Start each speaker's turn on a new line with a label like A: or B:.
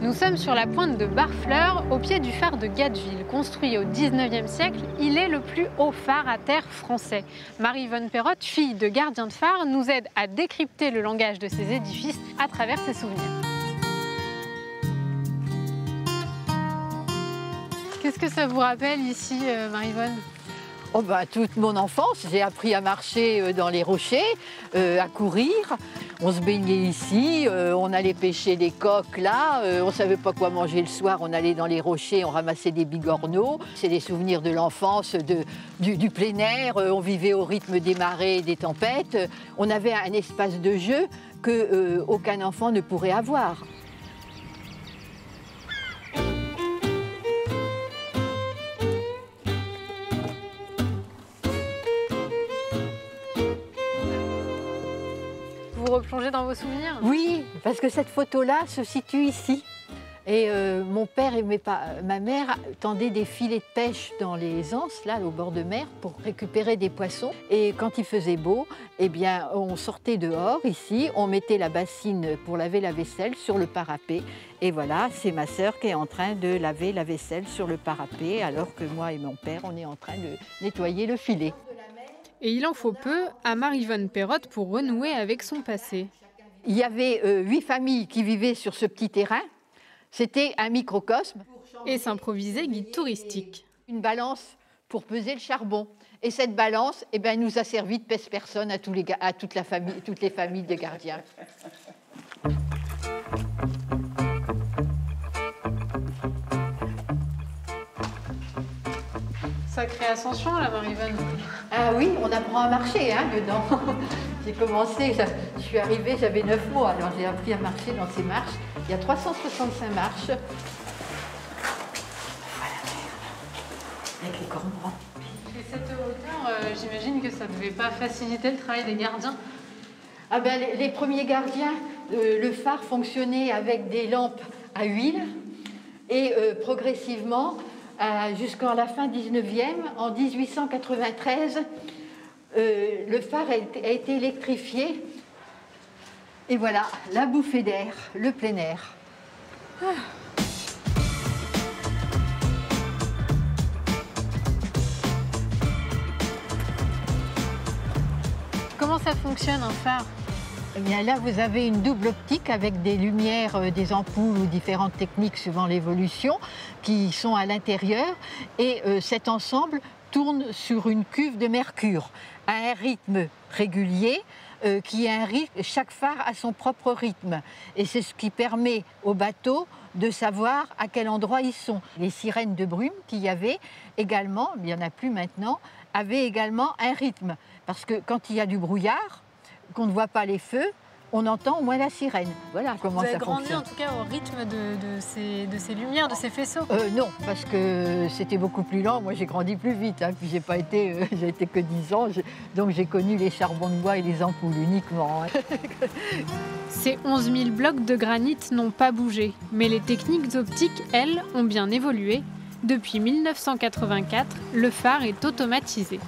A: Nous sommes sur la pointe de Barfleur, au pied du phare de Gatteville. Construit au 19e siècle, il est le plus haut phare à terre français. Marie-Yvonne Perrotte, fille de gardien de phare, nous aide à décrypter le langage de ces édifices à travers ses souvenirs. Qu'est-ce que ça vous rappelle ici, Marie-Yvonne ?
B: Oh ben, toute mon enfance, j'ai appris à marcher dans les rochers, à courir. On se baignait ici, on allait pêcher des coques là, on ne savait pas quoi manger le soir, on allait dans les rochers, on ramassait des bigorneaux. C'est des souvenirs de l'enfance, du plein air, on vivait au rythme des marées et des tempêtes. On avait un espace de jeu qu'aucun enfant ne pourrait avoir.
A: Vous replongez dans vos souvenirs?
B: Oui, parce que cette photo-là se situe ici. Et mon père et ma mère tendaient des filets de pêche dans les anses, là, au bord de mer, pour récupérer des poissons. Et quand il faisait beau, eh bien, on sortait dehors, ici, on mettait la bassine pour laver la vaisselle sur le parapet. Et voilà, c'est ma sœur qui est en train de laver la vaisselle sur le parapet, alors que moi et mon père, on est en train de nettoyer le filet.
A: Et il en faut peu à Marie-Yvonne Perrotte pour renouer avec son passé.
B: Il y avait 8 familles qui vivaient sur ce petit terrain. C'était un microcosme.
A: Et s'improvisait guide touristique.
B: Une balance pour peser le charbon. Et cette balance nous a servi de pèse-personne à toutes les familles de gardiens.
A: Sacrée ascension, là, Marie-Yvonne.
B: Ah oui, on apprend à marcher dedans. J'ai commencé, je suis arrivée, j'avais 9 mois, alors j'ai appris à marcher dans ces marches. Il y a 365 marches. Voilà, avec les cormorans.
A: Et cette hauteur, j'imagine que ça ne devait pas faciliter le travail des gardiens.
B: Ah ben, les premiers gardiens, le phare fonctionnait avec des lampes à huile et progressivement, jusqu'à la fin 19e, en 1893, le phare a été électrifié. Et voilà, la bouffée d'air, le plein air.
A: Comment ça fonctionne un phare?
B: Eh bien là, vous avez une double optique avec des lumières, des ampoules ou différentes techniques suivant l'évolution qui sont à l'intérieur. Et cet ensemble tourne sur une cuve de mercure à un rythme régulier. Chaque phare a son propre rythme. Et c'est ce qui permet aux bateaux de savoir à quel endroit ils sont. Les sirènes de brume qu'il y avait également, il n'y en a plus maintenant, avaient également un rythme. Parce que quand il y a du brouillard, qu'on ne voit pas les feux, on entend au moins la sirène. Voilà comment ça fonctionne.
A: Vous avez grandi en tout cas au rythme de ces lumières, de ces faisceaux?
B: Non, parce que c'était beaucoup plus lent. Moi, j'ai grandi plus vite. Puis j'ai pas été, j'ai été que 10 ans, donc j'ai connu les charbons de bois et les ampoules uniquement.
A: Ces 11 000 blocs de granit n'ont pas bougé, mais les techniques optiques, elles, ont bien évolué. Depuis 1984, le phare est automatisé.